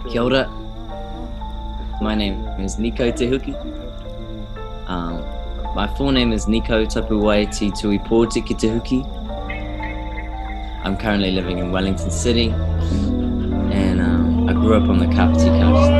Kia ora. My name is Nikau Te Huki. My full name is Nikau Tapu Waiti Tui Pōti Ki Te Huki. I'm currently living in Wellington City, and I grew up on the Kapiti coast.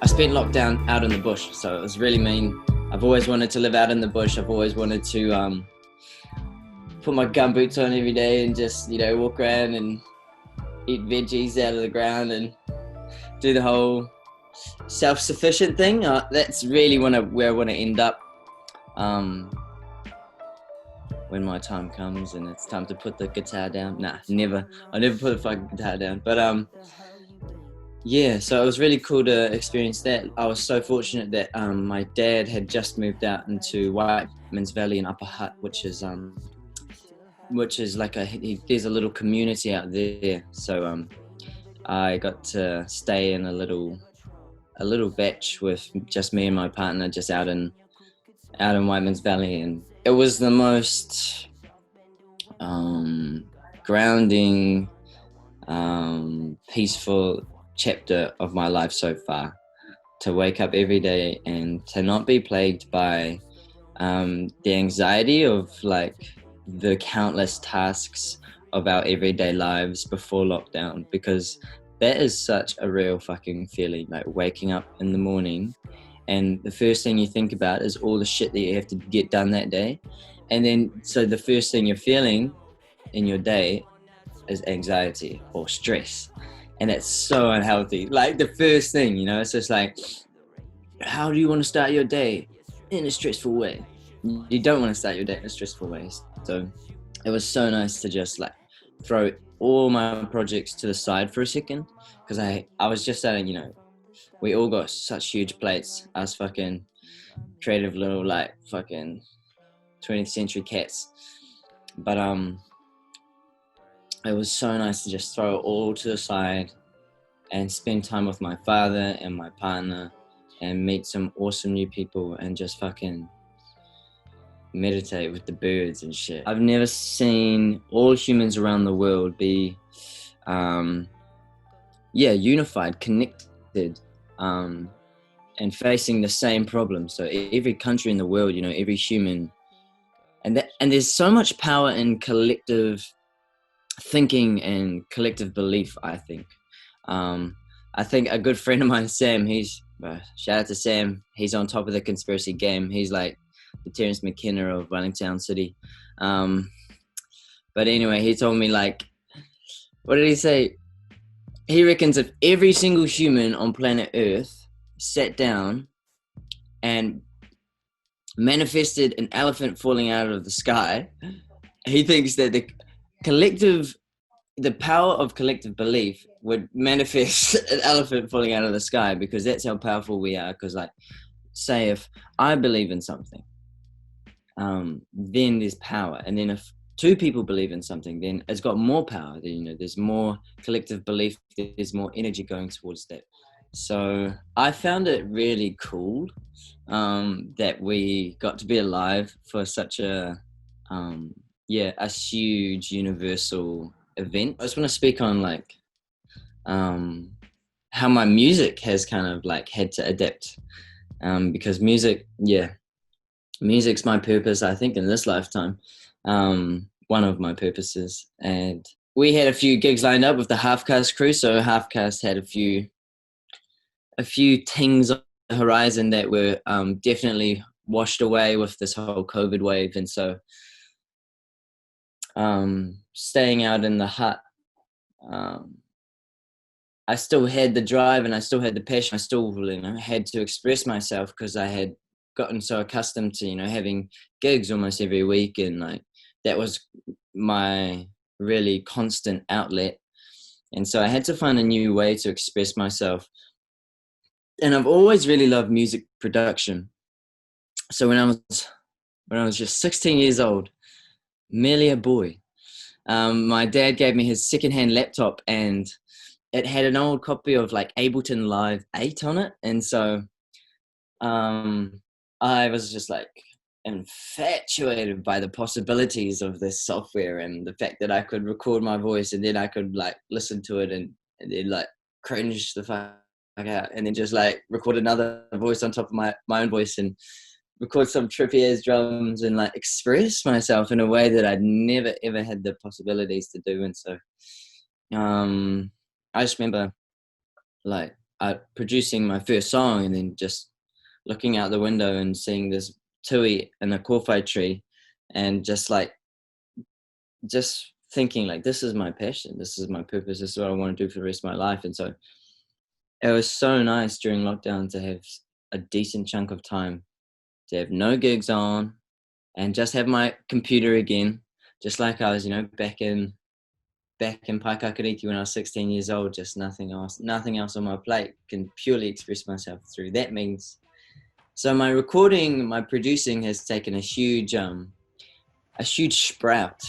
I spent lockdown out in the bush, so it was really mean. I've always wanted to live out in the bush. I've always wanted to put my gumboots on every day and just, walk around and eat veggies out of the ground and do the whole self-sufficient thing. That's really where I want to end up when my time comes and it's time to put the guitar down. Nah, never. I never put the fucking guitar down. But yeah, so it was really cool to experience that. I was so fortunate that my dad had just moved out into Whiteman's Valley in Upper Hutt, which is like there's a little community out there. So I got to stay in a little batch with just me and my partner, just out in Whiteman's Valley, and it was the most grounding, peaceful chapter of my life so far, to wake up every day and to not be plagued by the anxiety of like the countless tasks of our everyday lives before lockdown, because that is such a real fucking feeling, like waking up in the morning and the first thing you think about is all the shit that you have to get done that day. And then so the first thing you're feeling in your day is anxiety or stress. And it's so unhealthy. Like the first thing, it's just like, how do you want to start your day? In a stressful way. You don't want to start your day in a stressful way. So it was so nice to just like throw all my projects to the side for a second, because I was just saying, we all got such huge plates, us fucking creative little like fucking 20th century cats. But it was so nice to just throw it all to the side and spend time with my father and my partner and meet some awesome new people and just fucking meditate with the birds and shit. I've never seen all humans around the world be unified, connected, and facing the same problem. So every country in the world, every human, and there's so much power in collective thinking and collective belief, I think. I think a good friend of mine, Sam, shout out to Sam, he's on top of the conspiracy game. He's like the Terence McKenna of Wellington City. But anyway, he told me, like, what did he say? He reckons if every single human on planet Earth sat down and manifested an elephant falling out of the sky, he thinks that the power of collective belief would manifest an elephant falling out of the sky, because that's how powerful we are. Because, like, say if I believe in something, then there's power. And then if two people believe in something, then it's got more power. There's more collective belief, there's more energy going towards that. So I found it really cool that we got to be alive for such a huge universal event. I just want to speak on like how my music has kind of like had to adapt, because music's my purpose, I think, in this lifetime. One of my purposes. And we had a few gigs lined up with the Half-Caste crew. So Half-Caste had a few things on the horizon that were definitely washed away with this whole COVID wave. And so staying out in the hut, I still had the drive and I still had the passion. I still had to express myself, because I had gotten so accustomed to having gigs almost every week, and like that was my really constant outlet. And so I had to find a new way to express myself. And I've always really loved music production. So when I was when I was just 16 years old, merely a boy. My dad gave me his secondhand laptop, and it had an old copy of like Ableton Live 8 on it. And so I was just like infatuated by the possibilities of this software and the fact that I could record my voice and then I could like listen to it and then like cringe the fuck out and then just like record another voice on top of my own voice and record some trippy ass drums and like express myself in a way that I'd never ever had the possibilities to do. And so I just remember like producing my first song and then just looking out the window and seeing this tui in a kowhai tree and just thinking like, this is my passion, this is my purpose, this is what I want to do for the rest of my life. And so it was so nice during lockdown to have a decent chunk of time to have no gigs on and just have my computer again, just like I was, back in Paikakariki when I was 16 years old, just nothing else on my plate, can purely express myself through that means. So my producing has taken a huge sprout,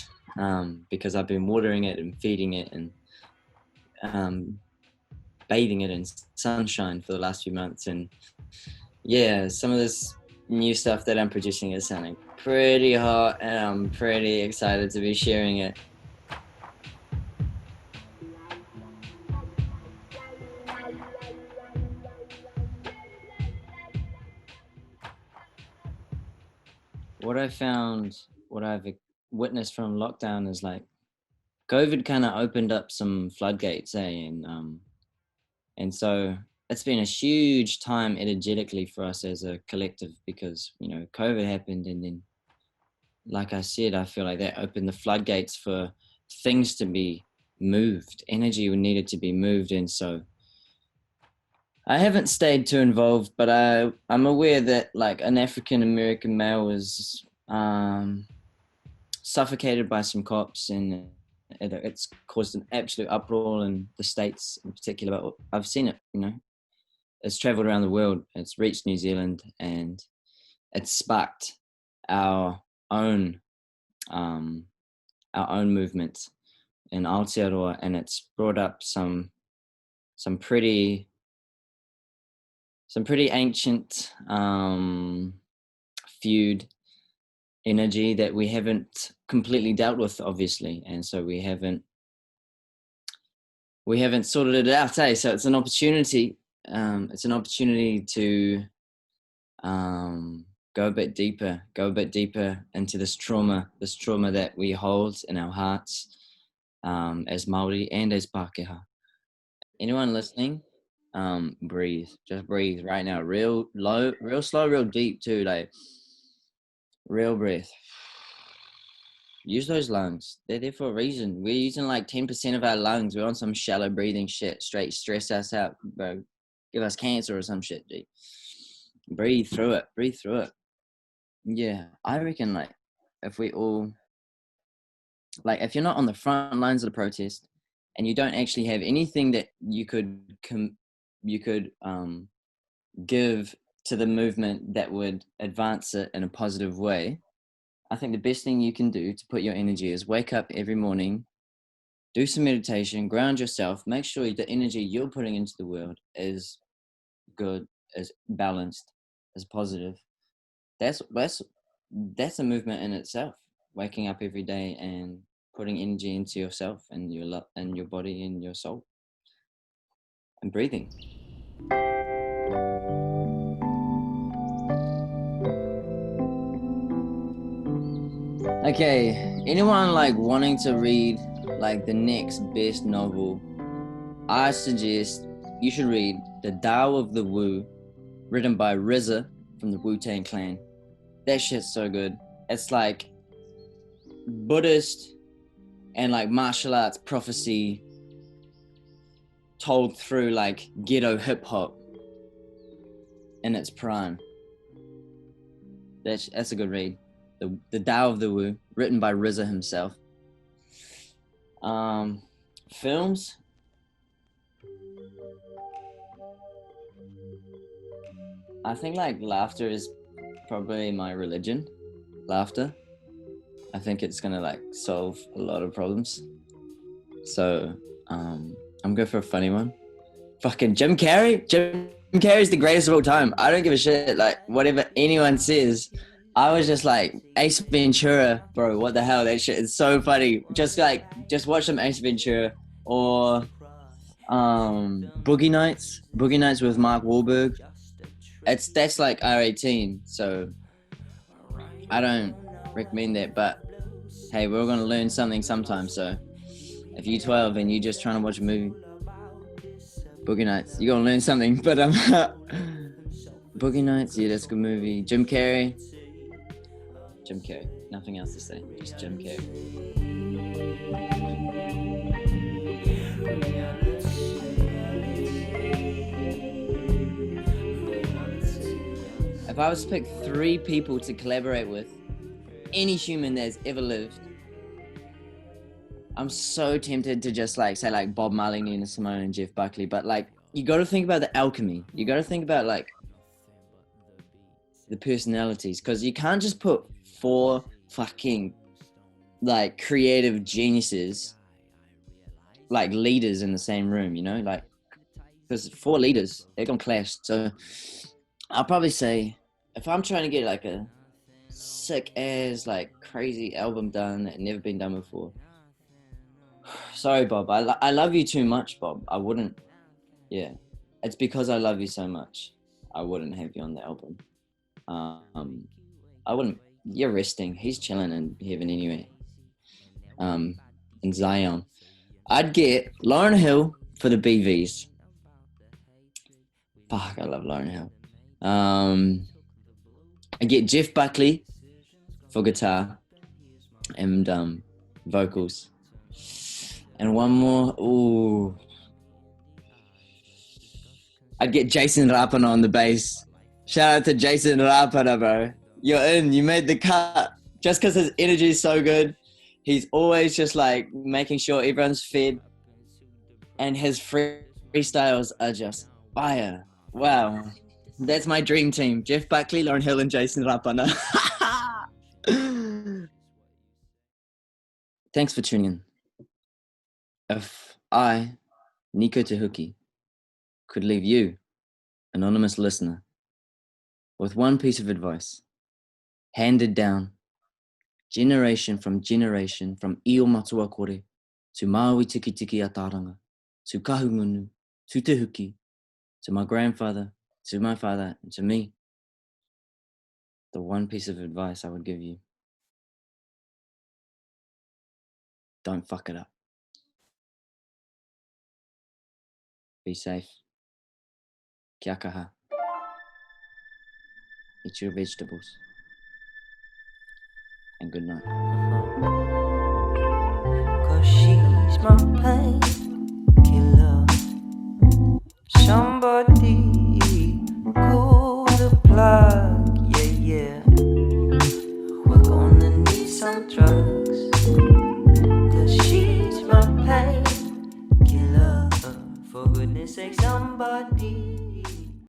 because I've been watering it and feeding it and bathing it in sunshine for the last few months. And yeah, some of this new stuff that I'm producing is sounding pretty hot, and I'm pretty excited to be sharing it. What I've witnessed from lockdown is like COVID kind of opened up some floodgates, and so it's been a huge time energetically for us as a collective because COVID happened, and then, like I said, I feel like that opened the floodgates for things to be moved. Energy needed to be moved, and so I haven't stayed too involved, but I'm aware that like an African American male was suffocated by some cops, and it's caused an absolute uproar in the States in particular. But I've seen it, it's traveled around the world. It's reached New Zealand, and it's sparked our own movement in Aotearoa, and it's brought up some pretty ancient feud energy that we haven't completely dealt with, obviously, and so we haven't sorted it out. So it's an opportunity. It's an opportunity to go a bit deeper into this trauma that we hold in our hearts, as Māori and as Pākehā. Anyone listening, breathe. Just breathe right now. Real low, real slow, real deep too. Like real breath. Use those lungs. They're there for a reason. We're using like 10% of our lungs. We're on some shallow breathing shit. Straight stress us out, bro. Give us cancer or some shit, dude. Breathe through it. Breathe through it. Yeah, I reckon like if we all, like if you're not on the front lines of the protest and you don't actually have anything that you could give to the movement that would advance it in a positive way, I think the best thing you can do to put your energy is wake up every morning, do some meditation, ground yourself, make sure the energy you're putting into the world is good, is balanced, is positive. That's a movement in itself. Waking up every day and putting energy into yourself and your body and your soul, and breathing. Okay, anyone like wanting to read like the next best novel, I suggest you should read The Tao of the Wu, written by RZA from the Wu-Tang Clan. That shit's so good. It's like Buddhist and like martial arts prophecy told through like ghetto hip hop in its prime. That's a good read. The Tao of the Wu, written by RZA himself. Films. I think like laughter is probably my religion. laughter. I think it's gonna like solve a lot of problems. So I'm going for a funny one. Fucking Jim Carrey. Jim Carrey's the greatest of all time. I don't give a shit. Like whatever anyone says. I was just like Ace Ventura, bro. What the hell? That shit is so funny. Just watch some Ace Ventura or Boogie Nights. Boogie Nights with Mark Wahlberg. That's like R18. So I don't recommend that. But hey, we're gonna learn something sometime. So if you're 12 and you're just trying to watch a movie, Boogie Nights, you're gonna learn something. But Boogie Nights, yeah, that's a good movie. Jim Carrey. Nothing else to say. Just Jim Carrey. If I was to pick 3 people to collaborate with, any human that's ever lived, I'm so tempted to just like say like Bob Marley, Nina Simone, and Jeff Buckley. But like, you got to think about the alchemy. You got to think about like the personalities, because you can't just put 4 fucking like creative geniuses, like leaders in the same room, you know, like because 4 leaders, they're gonna clash. So I'll probably say, if I'm trying to get like a sick ass like crazy album done that never been done before, sorry Bob, I love you too much, Bob. I wouldn't, yeah, it's because I love you so much, I wouldn't have you on the album. I wouldn't. You're resting. He's chilling in heaven anyway. In Zion, I'd get Lauryn Hill for the BVs. Fuck, I love Lauryn Hill. I get Jeff Buckley for guitar and vocals, and one more. Ooh, I'd get Jason Rapana on the bass. Shout out to Jason Rapana, bro. You're in. You made the cut. Just because his energy is so good. He's always just like making sure everyone's fed. And his freestyles are just fire. Wow. That's my dream team. Jeff Buckley, Lauryn Hill, and Jason Rapana. Thanks for tuning in. If I, Nikau to Huki, could leave you, anonymous listener, with one piece of advice, handed down, generation, from Io Matua Kore, to Maui Tiki Tiki Ataranga, to Kahungunu, to Te Huki, to my grandfather, to my father, and to me, the one piece of advice I would give you: don't fuck it up. Be safe. Kia kaha. Eat your vegetables. And good night. 'Cause she's my painkiller. Somebody pull the plug, yeah. We're gonna need some drugs. 'Cause she's my painkiller. For goodness sake, somebody